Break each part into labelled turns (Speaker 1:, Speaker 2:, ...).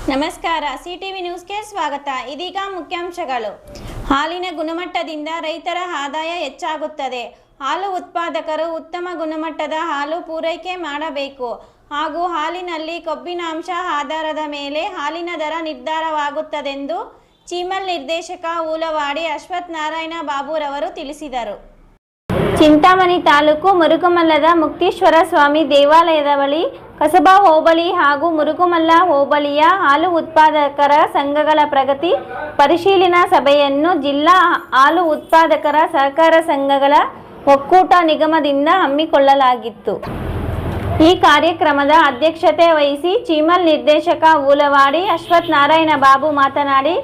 Speaker 1: ನಮಸ್ಕಾರ, ಸಿಟಿವಿ ನ್ಯೂಸ್ಗೆ ಸ್ವಾಗತ. ಇದೀಗ ಮುಖ್ಯಾಂಶಗಳು. ಹಾಲಿನ ಗುಣಮಟ್ಟದಿಂದ ರೈತರ ಆದಾಯ ಹೆಚ್ಚಾಗುತ್ತದೆ. ಹಾಲು ಉತ್ಪಾದಕರು ಉತ್ತಮ ಗುಣಮಟ್ಟದ ಹಾಲು ಪೂರೈಕೆ ಮಾಡಬೇಕು ಹಾಗೂ ಹಾಲಿನಲ್ಲಿ ಕೊಬ್ಬಿನ ಅಂಶ ಆಧಾರದ ಮೇಲೆ ಹಾಲಿನ ದರ ನಿರ್ಧಾರವಾಗುತ್ತದೆಂದು ಚೀಮಲ್ ನಿರ್ದೇಶಕ ಊಲವಾಡಿ ಅಶ್ವಥ್ ನಾರಾಯಣ ಬಾಬುರವರು ತಿಳಿಸಿದರು. ಚಿಂತಾಮಣಿ ತಾಲೂಕು ಮುರುಗುಮಲ್ಲದ ಮುಕ್ತೀಶ್ವರ ಸ್ವಾಮಿ ದೇವಾಲಯದ ಬಳಿ ಕಸಬಾ ಹೋಬಳಿ ಹಾಗೂ ಮುರುಗುಮಲ್ಲ ಹೋಬಳಿಯ ಹಾಲು ಉತ್ಪಾದಕರ ಸಂಘಗಳ ಪ್ರಗತಿ ಪರಿಶೀಲನಾ ಸಭೆಯನ್ನು ಜಿಲ್ಲಾ ಹಾಲು ಉತ್ಪಾದಕರ ಸಹಕಾರ ಸಂಘಗಳ ಒಕ್ಕೂಟ ನಿಗಮದಿಂದ ಹಮ್ಮಿಕೊಳ್ಳಲಾಗಿತ್ತು. ಈ ಕಾರ್ಯಕ್ರಮದ ಅಧ್ಯಕ್ಷತೆ ವಹಿಸಿ ಚೀಮಲ್ ನಿರ್ದೇಶಕ ಊಲವಾಡಿ ಅಶ್ವಥ್ ನಾರಾಯಣ ಬಾಬು ಮಾತನಾಡಿ,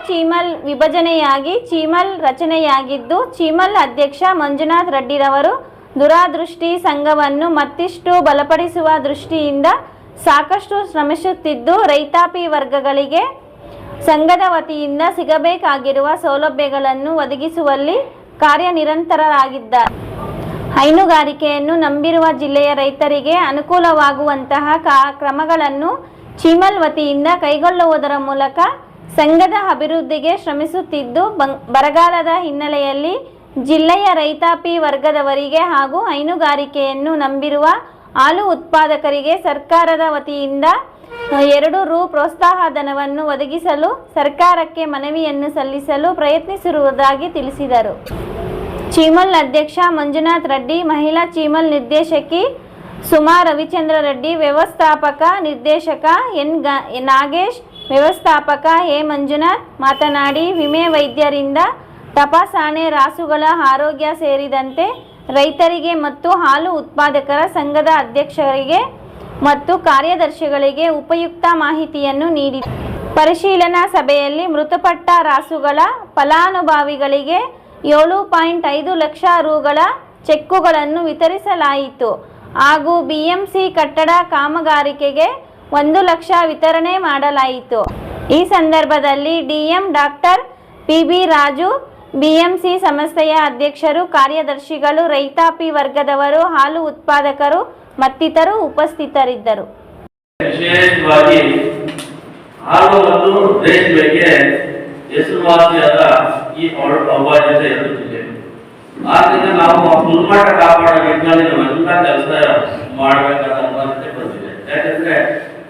Speaker 1: ಚೀಮಲ್ ವಿಭಜನೆಯಾಗಿ ಚೀಮಲ್ ರಚನೆಯಾಗಿದ್ದು, ಚೀಮಲ್ ಅಧ್ಯಕ್ಷ ಮಂಜುನಾಥ್ ರೆಡ್ಡಿರವರು ದೂರದೃಷ್ಟಿ ಸಂಘವನ್ನು ಮತ್ತಿಷ್ಟು ಬಲಪಡಿಸುವ ದೃಷ್ಟಿಯಿಂದ ಸಾಕಷ್ಟು ಶ್ರಮಿಸುತ್ತಿದ್ದು, ರೈತಾಪಿ ವರ್ಗಗಳಿಗೆ ಸಂಘದ ವತಿಯಿಂದ ಸಿಗಬೇಕಾಗಿರುವ ಸೌಲಭ್ಯಗಳನ್ನು ಒದಗಿಸುವಲ್ಲಿ ಕಾರ್ಯನಿರತರಾಗಿದ್ದಾರೆ. ಹೈನುಗಾರಿಕೆಯನ್ನು ನಂಬಿರುವ ಜಿಲ್ಲೆಯ ರೈತರಿಗೆ ಅನುಕೂಲವಾಗುವಂತಹ ಕ್ರಮಗಳನ್ನು ಚೀಮಲ್ ವತಿಯಿಂದ ಕೈಗೊಳ್ಳುವುದರ ಮೂಲಕ ಸಂಘದ ಅಭಿವೃದ್ಧಿಗೆ ಶ್ರಮಿಸುತ್ತಿದ್ದು, ಬರಗಾಲದ ಹಿನ್ನೆಲೆಯಲ್ಲಿ ಜಿಲ್ಲೆಯ ರೈತಾಪಿ ವರ್ಗದವರಿಗೆ ಹಾಗೂ ಹೈನುಗಾರಿಕೆಯನ್ನು ನಂಬಿರುವ ಹಾಲು ಉತ್ಪಾದಕರಿಗೆ ಸರ್ಕಾರದ ವತಿಯಿಂದ 2 ರು ಪ್ರೋತ್ಸಾಹ ಧನವನ್ನು ಒದಗಿಸಲು ಸರ್ಕಾರಕ್ಕೆ ಮನವಿಯನ್ನು ಸಲ್ಲಿಸಲು ಪ್ರಯತ್ನಿಸಿರುವುದಾಗಿ ತಿಳಿಸಿದರು. ಚೀಮಲ್ ಅಧ್ಯಕ್ಷ ಮಂಜುನಾಥ್ ರೆಡ್ಡಿ, ಮಹಿಳಾ ಚೀಮಲ್ ನಿರ್ದೇಶಕಿ ಸುಮಾ ರವಿಚಂದ್ರ ರೆಡ್ಡಿ, ವ್ಯವಸ್ಥಾಪಕ ನಿರ್ದೇಶಕ ಎನ್ ನಾಗೇಶ್, ವ್ಯವಸ್ಥಾಪಕ ಎ ಮಂಜುನಾಥ್ ಮಾತನಾಡಿ, ವಿಮೆ ವೈದ್ಯರಿಂದ ತಪಾಸಣೆ, ರಾಸುಗಳ ಆರೋಗ್ಯ ಸೇರಿದಂತೆ ರೈತರಿಗೆ ಮತ್ತು ಹಾಲು ಉತ್ಪಾದಕರ ಸಂಘದ ಅಧ್ಯಕ್ಷರಿಗೆ ಮತ್ತು ಕಾರ್ಯದರ್ಶಿಗಳಿಗೆ ಉಪಯುಕ್ತ ಮಾಹಿತಿಯನ್ನು ನೀಡಿದರು. ಪರಿಶೀಲನಾ ಸಭೆಯಲ್ಲಿ ಮೃತಪಟ್ಟ ರಾಸುಗಳ ಫಲಾನುಭವಿಗಳಿಗೆ 7.5 ಲಕ್ಷ ರುಗಳ ಚೆಕ್ಕುಗಳನ್ನು ವಿತರಿಸಲಾಯಿತು ಹಾಗೂ ಬಿಎಂಸಿ ಕಟ್ಟಡ ಕಾಮಗಾರಿಕೆಗೆ 1 ಲಕ್ಷ ವಿತರಣೆ ಮಾಡಲಾಯಿತು. ಈ ಸಂದರ್ಭದಲ್ಲಿ DM doctor PB Raju, BMC ಸಂಸ್ಥೆಯ ಅಧ್ಯಕ್ಷರು, ಕಾರ್ಯದರ್ಶಿಗಳು, ರೈತಾಪಿ ವರ್ಗದವರು, ಹಾಲು ಉತ್ಪಾದಕರು ಮತ್ತಿತರರು ಉಪಸ್ಥಿತರಿದ್ದರು.
Speaker 2: ವಿಶೇಷವಾಗಿ ಹಾಲು ಮತ್ತು ರೇಷ್ಮೆಗೆ ಹೆಸರುವಾಸಿಯಾದ ಈ ಅವಾಜ್ಯತೆ ಇರುತ್ತದೆ. ಆದ್ದರಿಂದ ನಾವು ಗುಣಮಟ್ಟ ಕಾಪಾಡೋ ನಿಟ್ಟಿನಲ್ಲಿ ನಾವೆಲ್ಲ ಕೆಲಸ ಮಾಡಬೇಕಾದ ಅನಿವಾರ್ಯತೆ ಬಂದಿದೆ. ಯಾಕಂದ್ರೆ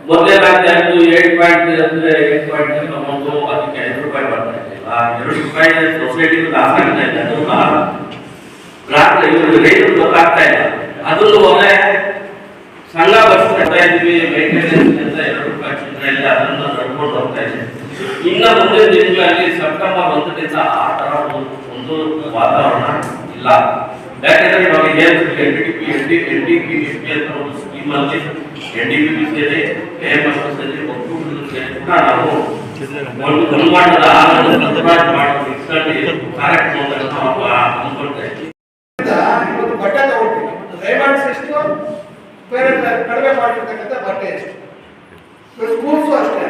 Speaker 2: ಮೊದಲೇನಾಗ್ತಾಯಿತ್ತು, 8.3 ನಮ್ಮದು ಅದಕ್ಕೆ 5 ರೂಪಾಯಿ ಬರ್ತಾ ಇತ್ತು. ಆ 2 ರೂಪಾಯಿ ಸೊಸೈಟಿ ಲಾಸ್ ಆಗ್ತಾ ಇದೆ. ಅದನ್ನು ರೈತರು ಗೊತ್ತಾಗ್ತಾ ಇಲ್ಲ. ಅದನ್ನು ಒಳ್ಳೆ ಸಂಘ ಬರ್ಸ್ತಾ ಇದ್ವಿ, ಮೇಂಟೆನೆನ್ಸ್ ಅಂತ 2 ರೂಪಾಯಿ ಚಿತ್ರ ಇಲ್ಲ, ಅದನ್ನು ನಡ್ಕೊಂಡು ಹೋಗ್ತಾ ಇದೆ. ಇನ್ನು ಮುಂದಿನ ದಿನಗಳಲ್ಲಿ ಸೆಪ್ಟೆಂಬರ್ 1ರಿಂದ ಆ ತರ ಒಂದು ವಾತಾವರಣ ಇಲ್ಲ. ಯಾಕಂದ್ರೆ ನಾವು NDPP ಅಂತ ಒಂದು ಸ್ಕೀಮ್ ಅಲ್ಲಿ NDPP ಸೇರಿ AMS ಸೇರಿ ಒಕ್ಕೂಟದ ಸೇರಿ ಕೂಡ ನಾವು ಒಂದು ಗುಣಮಟ್ಟದ ಆಹಾರವನ್ನು ಸರಬರಾಜು ಮಾಡುವ ನಿಟ್ಟಿನಲ್ಲಿ ಕಾರ್ಯಕ್ರಮವನ್ನು ಹಮ್ಮಿಕೊಳ್ತಾ ಇದ್ದೀವಿ.
Speaker 3: ಇವತ್ತು ಬಟ್ಟೆ ತಗೊಳ್ತೀವಿ, ರೈಮಾಂಡ್ಸ್ ಎಷ್ಟು, ಬೇರೆ ಕಡಿಮೆ ಮಾಡಿರ್ತಕ್ಕಂಥ ಬಟ್ಟೆ ಎಷ್ಟು. ಸ್ಕೂಲ್ಸು ಅಷ್ಟೇ,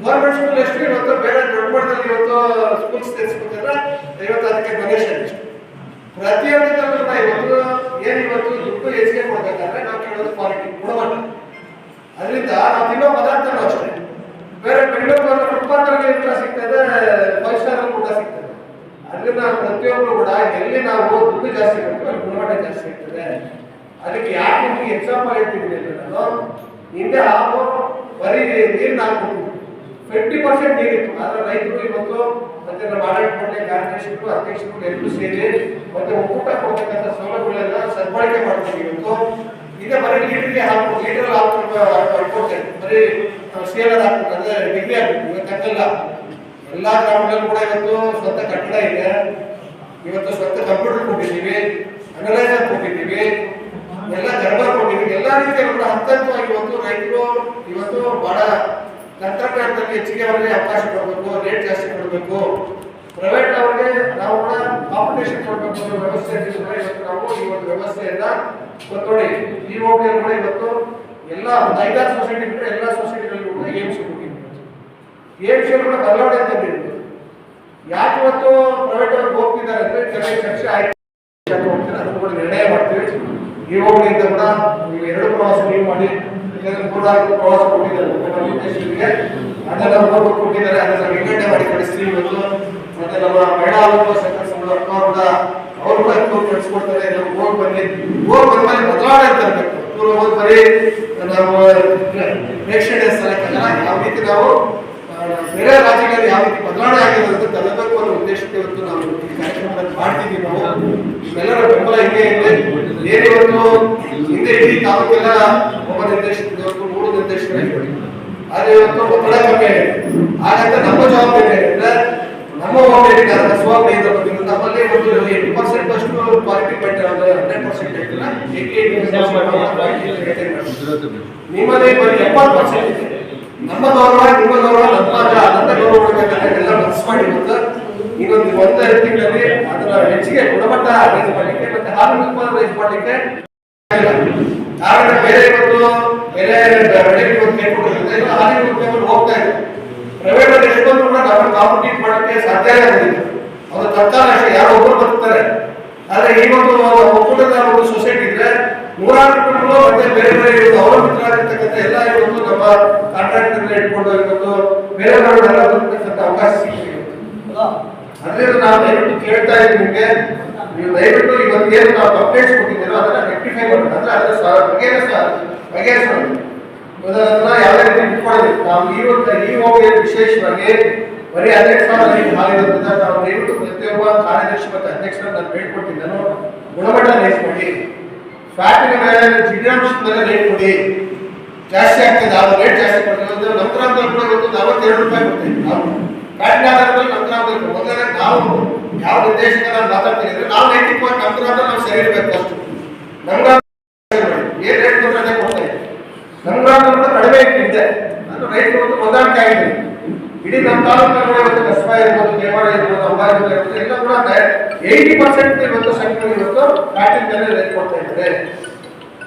Speaker 3: ಗೌರ್ಮೆಂಟ್ ಸ್ಕೂಲ್ ಎಷ್ಟು, ಇವತ್ತು ಬೇರೆ ದೊಡ್ಡ ಮಟ್ಟದಲ್ಲಿ ಇವತ್ತು ಸ್ಕೂಲ್ಸ್ ತೆಗೆಸ್ಬೇಕಂದ್ರೆ ಇವತ್ತು ಅದಕ್ಕೆ ಡೊನೇಷನ್ ಎಷ್ಟು. ಪ್ರತಿಯೊಂದರಲ್ಲೂ ಇವತ್ತು ಇವತ್ತು ದುಡ್ಡು ಹೆಚ್ಚಿಗೆ ಕೊಡ್ಬೇಕಾದ್ರೆ ನಾವು ಕೇಳೋದು ಕ್ವಾಲಿಟಿ, ಗುಣಮಟ್ಟ. ಅದರಿಂದ ನಾವು ತಿನ್ನೋ ಪದಾರ್ಥನೂ ಅಷ್ಟೇ, ಬೇರೆ ಬೆಂಗಳೂರು ಫುಟ್ಪಾತ್ನಲ್ಲಿ ಊಟ ಸಿಗ್ತದೆ, 5 ಸ್ಟಾರ್ ಊಟ ಸಿಗ್ತದೆ. ಅದರಿಂದ ಪ್ರತಿಯೊಬ್ಬರು ಕೂಡ ಎಲ್ಲಿ ನಾವು ದುಡ್ಡು ಜಾಸ್ತಿ ಕೊಡ್ತೀವಿ ಅಲ್ಲಿ ಗುಣಮಟ್ಟ ಜಾಸ್ತಿ ಇರ್ತದೆ. ಅದಕ್ಕೆ ಯಾಕೆ ನಿಮಗೆ ಎಕ್ಸಾಂಪಲ್ ಹೇಳ್ತಿದ್ದೀನಿ ಅಂದ್ರೆ, ನಾನು ಹಿಂದೆ ಹಾಲು ಬರೀ ನೀರು ಹಾಕ್ಬಿಡ್ತೀವಿ, 50% ನೀರಿತ್ತು. ಆದರೆ ರೈತರು ಇವತ್ತು ಮತ್ತೆ ನಮ್ಮ ಆಡಳಿತ ಮಂಡಳಿ ಕಾರ್ಯದರ್ಶಿಗಳು, ಅಧ್ಯಕ್ಷರು ಎಲ್ಲರೂ ಸೇರಿ ಮತ್ತೆ ಒಕ್ಕೂಟ ಕೊಡ್ತಕ್ಕಂಥ ಸೌಲಭ್ಯಗಳೆಲ್ಲ ಸದ್ಬಳಕೆ ಮಾಡ್ತೀವಿ. ಇವತ್ತು ಈಗ ಬರೀ ಲೀಟರ್ಗೆ ಲೀಟರ್ ಕೊಡ್ತೇವೆ, ಬರೀ ಸೇಲರ್ ಹಾಕ್ಬೇಕು ಅಂದ್ರೆ ಡಿಗ್ರಿ ಹಾಕ್ಬೇಕು. ಇವತ್ತು ಹಂಗಲ್ಲ, ಎಲ್ಲಾ ಗ್ರಾಮಗಳಲ್ಲೂ ಕೂಡ ಇವತ್ತು ಸ್ವಂತ ಕಟ್ಟಡ ಇದೆ, ಇವತ್ತು ಸ್ವಂತ ಕಂಪ್ಯೂಟರ್ ಕೊಟ್ಟಿದ್ದೀವಿ, ಅನಲೈಸರ್ ಕೊಟ್ಟಿದ್ದೀವಿ, ಎಲ್ಲ ಗರ್ಭ ಕೊಟ್ಟಿದ್ದೀವಿ. ಎಲ್ಲ ರೀತಿಯಲ್ಲೂ ಕೂಡ ಹಂತವಾಗಿ ಇವತ್ತು ರೈತರು ಇವತ್ತು ಬಹಳ ತಂತ್ರಜ್ಞಾನದಲ್ಲಿ ಹೆಚ್ಚಿಗೆ ಅವರಿಗೆ ಅವಕಾಶ ಕೊಡಬೇಕು, ರೇಟ್ ಜಾಸ್ತಿ ಕೊಡಬೇಕು, ಪ್ರೈವೇಟ್ ಅವರಿಗೆ ನಾವು ಕೂಡ ಕಾಂಪಿಟೇಷನ್ ಕೊಡಬೇಕು ಅನ್ನೋ ವ್ಯವಸ್ಥೆ ಇವತ್ತು ನಾವು ಈ ಒಂದು ವ್ಯವಸ್ಥೆಯನ್ನ ನೋಡಿ. ಈ ಹೋಬಳಿಯಲ್ಲಿ ಕೂಡ ಇವತ್ತು ಎಲ್ಲ 5-6 ಸೊಸೈಟಿ ಬಿಟ್ಟರೆ ಎಲ್ಲ ಸೊಸೈಟಿಗಳಲ್ಲೂ ಕೂಡ ಏಮ್ಸ್ ಕೊಟ್ಟಿದ್ದೀವಿ. ಏಮ್ಸ್ ಕೂಡ ಬದಲಾವಣೆ ತಂದಿದ್ದೀವಿ. ಯಾಕೆ ಇವತ್ತು ಪ್ರೈವೇಟ್ ಅವ್ರಿಗೆ ಹೋಗ್ತಿದ್ದಾರೆ ಅಂದ್ರೆ ಕೆಲವು ಚರ್ಚೆ ಆಯ್ತು, ಅದನ್ನು ಕೂಡ ನಿರ್ಣಯ ಮಾಡ್ತೀವಿ. ಈ ಹೋಬಳಿಯಿಂದ ಕೂಡ ನೀವು 2 ಪ್ರವಾಸ ನೀವು ಮಾಡಿ, ಪ್ರವಾಸ ಕೊಟ್ಟಿದ್ದಾರೆ ಅದೆಲ್ಲ ನೋಡ್ಬಿಟ್ಟು ಕೊಟ್ಟಿದ್ದಾರೆ. ಅದನ್ನ ವಿಂಗಡಣೆ ಮಾಡಿ ಕಳಿಸ್ತೀವಿ ಇವತ್ತು. ಮತ್ತೆ ನಮ್ಮ ಮಹಿಳಾ ಸಂಘ ಅಕ್ಕ ಕೂಡ ಅವ್ರು ಕೂಡ ಕಳಿಸ್ಕೊಡ್ತಾರೆ. ಎಲ್ಲ ಹೋಗಿ ಬಂದ್ಮೇಲೆ ಬದಲಾವಣೆ ತರಬೇಕು. ಹೋಗಿ ಬರೀ ನಾವು ಪ್ರೇಕ್ಷಣೀಯ ಸ್ಥಳಕ್ಕೆಲ್ಲ ಯಾವ ರೀತಿ ನಾವು ಬೇರೆ ರಾಜ್ಯಗಳಲ್ಲಿ ಯಾವ ರೀತಿ ಬದಲಾವಣೆ ಆಗಿದೆ ಅಂತ ತರಬೇಕು ಅನ್ನೋ ಉದ್ದೇಶಕ್ಕೆ ಇವತ್ತು ನಾವು ಈ ಕಾರ್ಯಕ್ರಮದಲ್ಲಿ ಮಾಡ್ತಿದ್ದೀವಿ. ನಾವು ಎಲ್ಲರ ಬೆಂಬಲ ಹಿಂಗೆ ಇದೆ. ಏನಿವತ್ತು ಹಿಂದೆ ಇಡೀ ತಾಲೂಕೆಲ್ಲ ಒಬ್ಬ ನಿರ್ದೇಶಕರು 3 ನಿರ್ದೇಶಕರು, ಆದ್ರೆ ಇವತ್ತು ಒತ್ತಡ ಕಮ್ಮಿ ಆಗಿದೆ. ಹಾಗಂತ ನಮ್ಮ ಜವಾಬ್ದಾರಿ ಏನಿದೆ, ನಮ್ಮ ಜವಾಬ್ದಾರಿ ನಮ್ಮಲ್ಲಿ ಒಂದು 80% ಅಷ್ಟು ಕ್ವಾಲಿಟಿ ಮೇಂಟೈನ್ ಅಂದ್ರೆ 100% ಇಟ್ಟಿಲ್ಲ, 88% ನಿಮ್ಮಲ್ಲಿ ಬರೀ 70% ಇದೆ. ನಮ್ಮ ಗೌರವ, ನಿಮ್ಮ ಗೌರವ, ನನ್ನ ಗೌರವ ಎಲ್ಲ ಮಿಕ್ಸ್ ಮಾಡಿ ಇನ್ನೊಂದು 1-2 ತಿಂಗಳಲ್ಲಿ ಅದನ್ನ ಹೆಚ್ಚಿಗೆ ಗುಣಮಟ್ಟ ರೈಸ್ ಮಾಡಲಿಕ್ಕೆ ಮತ್ತೆ ಹಾಲು ಉತ್ಪಾದನೆ ರೈಸ್ ಮಾಡಲಿಕ್ಕೆ ಕಾರಣ ಬೇರೆ ಇವತ್ತು ಬೇರೆ ಬೆಳೆಗೆ ಕೈ ಕೊಟ್ಟಿರುತ್ತೆ. ಹಾಲಿನ ಉದ್ಯಮಗಳು ಹೋಗ್ತಾ ಇದೆ. ಪ್ರೈವೇಟ್ ಅಲ್ಲಿ ಎಷ್ಟೊಂದು ಕೂಡ ನಾವು ಕಾಂಪಿಟೇಟ್ ಮಾಡಕ್ಕೆ ಸಾಧ್ಯ ಆಗೋದಿಲ್ಲ. ಅವರು ತತ್ಕಾಲ ಅಷ್ಟೇ ಯಾರೋ ಒಬ್ಬರು ಬರ್ತಾರೆ. ಆದ್ರೆ ಈ ಒಂದು ಒಕ್ಕೂಟದ ಒಂದು ಸೊಸೈಟಿ ಇದ್ರೆ 100 ಕುಟುಂಬಗಳು ಮತ್ತೆ ಬೇರೆ ಬೇರೆ ಅವಲಂಬಿತರಾಗಿರ್ತಕ್ಕಂಥ ಎಲ್ಲ ಇವತ್ತು ನಮ್ಮ ಕಾಂಟ್ರಾಕ್ಟ್ ಇಟ್ಕೊಂಡು ಇವತ್ತು ಬೇರೆ ಬರ್ತಕ್ಕಂಥ ಅವಕಾಶ ಸಿಗ್ತಿದೆ. ಅದರಿಂದ ನಾವು ದಯವಿಟ್ಟು ಕೇಳ್ತಾ ಇದ್ದೀವಿ ನಿಮಗೆ, ನೀವು ದಯವಿಟ್ಟು ಇವತ್ತು ಏನು ನಾವು ಕಂಪ್ಲೇಂಟ್ಸ್ ಕೊಟ್ಟಿದ್ದೀರೋ ಅದನ್ನ ರೆಕ್ಟಿಫೈ ಮಾಡಬೇಕು. ಅಂದ್ರೆ ಅದರ ಬಗೆಹರಿಸಬೇಕು. ಅದನ್ನ ಯಾವುದೇ ರೀತಿ ಇಟ್ಕೊಳ್ಳೋದಿಲ್ಲ. ನಾವು ಈ ಹೋಗಿ ವಿಶೇಷವಾಗಿ ಬರೀ ಅಧ್ಯಕ್ಷ ಹಾಲಿರೋದ್ರಿಂದ ನಾವು ದಯವಿಟ್ಟು ಪ್ರತಿಯೊಬ್ಬ ಕಾರ್ಯದರ್ಶಿ ಮತ್ತು ಅಧ್ಯಕ್ಷರ ನಾನು ಬೇಡ್ಕೊಡ್ತೀನಿ. ನಾನು ಗುಣಮಟ್ಟ ರೇಟ್ ಮಾಡಿ, ಫ್ಯಾಟಿನ ಮೇಲೆ ಜಿಡ್ಡಾಂಶದ ಮೇಲೆ ರೇಟ್ ಕೊಡಿ. ಜಾಸ್ತಿ ಆಗ್ತದೆ, ಆ ರೇಟ್ ಜಾಸ್ತಿ ಕೊಡ್ತೀವಿ. ನಂತರ ಕೂಡ ಇವತ್ತು 42 ರೂಪಾಯಿ ಕೊಡ್ತೀವಿ ನಾವು ಫ್ಯಾಟಿನ ಆಧಾರದಲ್ಲಿ. ನಂತರ ಮೊದಲನೇ ನಾವು ಯಾವ ನಿರ್ದೇಶಕರ ಮಾತಾಡ್ತೀವಿ ನಾವು ನೈತಿಕವಾಗಿ ನಂತರ ನಾವು ಸರಿ ಇರಬೇಕು. ಅಷ್ಟು ನಮ್ಗೆ ಏನ್ ರೇಟ್ ಕೊಟ್ಟರೆ ಅದೇ ಕೊಡ್ತಾ ಇದ್ದೀವಿ. ನಮ್ಗೆ ಕೂಡ ಕಡಿಮೆ ಇಟ್ಟಿದ್ದೆ ನಾನು ರೈತ ಇವತ್ತು ಹೊಂದಾಣಿಕೆ ಆಗಿದೆ. ಇಡೀ ನಮ್ಮ ತಾಲೂಕಿನ ಇವತ್ತು ಕಸಬಾ ಇರ್ಬೋದು, ದೇವಾಡ ಇರ್ಬೋದು, ಅಂಬಾರಿ ಇರ್ಬೋದು, ಎಲ್ಲ ಕೂಡ 80% ಇವತ್ತು ಸಂಖ್ಯೆ ಇವತ್ತು ಫ್ಯಾಟಿನ ಮೇಲೆ ರೇಟ್ ಕೊಡ್ತಾ ಇದ್ದಾರೆ.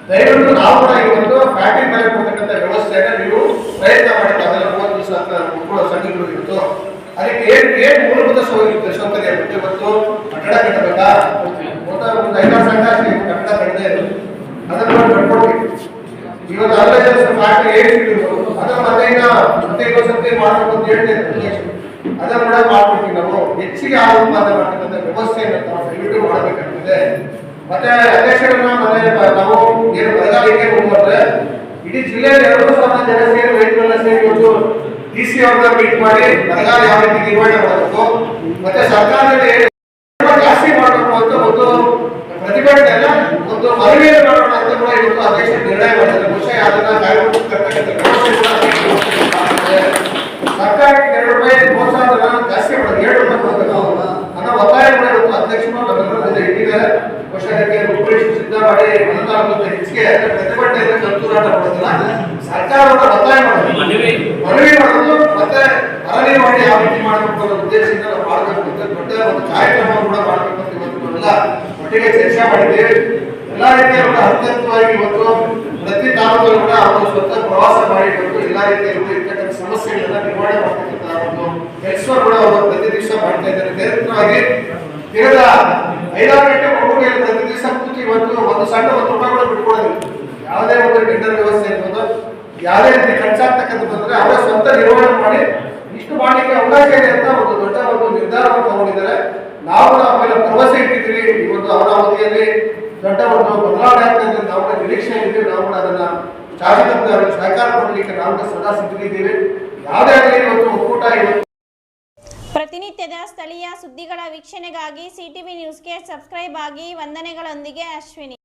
Speaker 3: ದಯವಿಟ್ಟು ನಾವು ಕೂಡ ಇವತ್ತು ಫ್ಯಾಟಿನ ಮೇಲೆ ಕೊಡ್ತಕ್ಕಂಥ ವ್ಯವಸ್ಥೆಯನ್ನು ನೀವು ಪ್ರಯತ್ನ ಮಾಡಿ. ಅದೆಲ್ಲ 30 ದಿವಸ ಮಕ್ಕಳ ಸಂಘಗಳು ಇತ್ತು. ಅದಕ್ಕೆ ಏನ್ ಮೂಲಭೂತ ಸೌಕರ್ಯ ಇವತ್ತು ಕಟ್ಟಡ ಕಟ್ಟಬೇಕಾ? ಒಂದು 5 ಸಂಘ ಕಟ್ಟಡ ಕಟ್ಟದೆ ಅದನ್ನು ಕಟ್ಕೊಡ್ತೀವಿ. ಇವತ್ತು ಫ್ಯಾಕ್ಟ್ರಿ ಅದನ್ನ ಮತ್ತೆ ಇನ್ನೊಂದ್ಸತಿ ಮಾಡಬೇಕು ಅಂತ ಹೇಳ್ತೇವೆ. ಅದನ್ನ ಕೂಡ ಮಾಡ್ಬಿಡ್ತೀವಿ. ನಾವು ಹೆಚ್ಚಿಗೆ ಹಾಲು ಉತ್ಪಾದನೆ ಮಾಡ್ತಕ್ಕಂಥ ವ್ಯವಸ್ಥೆಯನ್ನು ನಾವು ದಯವಿಟ್ಟು ಮಾಡಬೇಕಾಗ್ತದೆ. ಮತ್ತೆ ಅಧ್ಯಕ್ಷರನ್ನ ಮತ್ತೆ ನಾವು ಏನು ಬರಗಾಲಿಗೆ ಹೋಗ್ಬಾರ್ದ್ರೆ ಇಡೀ ಜಿಲ್ಲೆಯಲ್ಲಿ 2,000 ಜನ ಸೇರಿ ರೈತರೆಲ್ಲ ಸೇರಿ ಇವತ್ತು DC ಅವ್ರನ್ನ ಮೀಟ್ ಮಾಡಿ ಬರಗಾಲ ಯಾವ ರೀತಿ ನಿರ್ವಹಣೆ ಮಾಡಬೇಕು ಮತ್ತೆ ಸರ್ಕಾರದಲ್ಲಿ ಜಾಸ್ತಿ ಮಾಡಬೇಕು ಅಂತ ಒಂದು ಪ್ರತಿಭಟನೆ ಎಲ್ಲ ಒಂದು ಮನವಿಯನ್ನು ಮಾಡೋಣ ಅಂತ ಕೂಡ ಇವತ್ತು ಅಧ್ಯಕ್ಷ ನಿರ್ಣಯ ಮಾಡಿದ್ದಾರೆ. ಬಹುಶಃ ಅದನ್ನ ಕಾಯ್ದುಕೊಳ್ತಕ್ಕಂಥ ಸರ್ಕಾರಕ್ಕೆ 2 ರೂಪಾಯಿ ಪ್ರೋತ್ಸಾಹ ಜಾಸ್ತಿ ಮಾಡೋದು 7 ರೂಪಾಯಿ ಕೊಡಬೇಕು ಅನ್ನೋ ಒತ್ತಾಯ ಕೂಡ ಇವತ್ತು ಅಧ್ಯಕ್ಷರು ನಮ್ಮೆಲ್ಲರ ಇಟ್ಟಿದ್ದಾರೆ. ಬಹುಶಃ ಅದಕ್ಕೆ ರೂಪರೇಷೆ ಸಿದ್ಧ ಮಾಡಿ ಮನತಾಲೂಕು ಹೆಚ್ಚಿಗೆ ಪ್ರತಿಭಟನೆ ಕರ್ತೂರಾಟ ಮಾಡೋದಿಲ್ಲ, ಸರ್ಕಾರವನ್ನು ಒತ್ತಾಯ ಮಾಡೋದು, ಮನವಿ ಮಾಡೋದು ಮತ್ತೆ ಅರಣ್ಯ ಮಾಡಿ ಯಾವ ರೀತಿ ಮಾಡಬೇಕು ಅನ್ನೋ ಉದ್ದೇಶದಿಂದ ನಾವು ಮಾಡಬೇಕು ಅಂತ ದೊಡ್ಡ ಒಂದು ಕಾರ್ಯಕ್ರಮ ಕೂಡ ಮಾಡಬೇಕು ಅಂತ ಇವತ್ತು ನಾವೆಲ್ಲ ಒಟ್ಟಿಗೆ ಚರ್ಚೆ ಮಾಡಿದ್ದೇವೆ. ಎಲ್ಲಾ ರೀತಿಯ ಹಂತವಾಗಿ ಇವತ್ತು ಪ್ರತಿ ತಾಲೂಕಲ್ಲೂ ಕೂಡ ಅವರು ಸ್ವತಃ ಪ್ರವಾಸ ಮಾಡಿ ಇವತ್ತು ಎಲ್ಲಾ ರೀತಿಯ ಇರ್ತಕ್ಕಂಥ ಸಮಸ್ಯೆಗಳನ್ನ ನಿರ್ವಹಣೆ ಮಾಡ್ತಕ್ಕಂಥ ಒಂದು ಕೆಲಸ ಕೂಡ ಅವರು ಪ್ರತಿ ದಿವಸ ಮಾಡ್ತಾ ಇದ್ದಾರೆ. ನಿರಂತರವಾಗಿ ತಿರುಗ 5-6 ಗಂಟೆ ಒಬ್ಬರಿಗೆ ಪ್ರತಿ ದಿವಸ ಕೂತಿ ಇವತ್ತು ಒಂದು ಸಣ್ಣ ₹1 ಕೂಡ ಬಿಟ್ಕೊಡೋದಿಲ್ಲ. ಯಾವುದೇ ಒಂದು ಟೆಂಡರ್ ವ್ಯವಸ್ಥೆ ಇರ್ಬೋದು, ಯಾವುದೇ ರೀತಿ ಖರ್ಚಾಗ್ತಕ್ಕಂಥ ಬಂದ್ರೆ ಅವರ ಸ್ವಂತ ನಿರ್ವಹಣೆ ಮಾಡಿ ಇಷ್ಟು ಮಾಡಲಿಕ್ಕೆ ಅವಕಾಶ ಇದೆ ಅಂತ ಒಂದು ದೊಡ್ಡ ಒಂದು ನಿರ್ಧಾರವನ್ನು ತಗೊಂಡಿದ್ದಾರೆ. ನಾವು ಆಮೇಲೆ ಭರವಸೆ ಇಟ್ಟಿದ್ದೀವಿ. ಇವತ್ತು ಅವರ ಅವಧಿಯಲ್ಲಿ ದೊಡ್ಡ ಒಂದು ಬದಲಾವಣೆ ಆಗ್ತದೆ ನಾವು ನಿರೀಕ್ಷೆ ಇದ್ದೀವಿ. ನಾವು ಕೂಡ ಅದನ್ನ ಶಾಸಕರು ಸಹಕಾರ ಕೊಡಲಿಕ್ಕೆ ನಾವು ಸದಾ ಸಿದ್ಧರಿದ್ದೀವಿ. ಯಾವುದೇ ಆಗಲಿ ಇವತ್ತು ಒಕ್ಕೂಟ ಇವತ್ತು
Speaker 1: ಪ್ರತಿನಿತ್ಯದ ಸ್ಥಳೀಯ ಸುದ್ದಿಗಳ ವೀಕ್ಷಣೆಗಾಗಿ ಸಿಟಿವಿ ನ್ಯೂಸ್ಗೆ ಸಬ್ಸ್ಕ್ರೈಬ್ ಆಗಿ. ವಂದನೆಗಳೊಂದಿಗೆ ಅಶ್ವಿನಿ.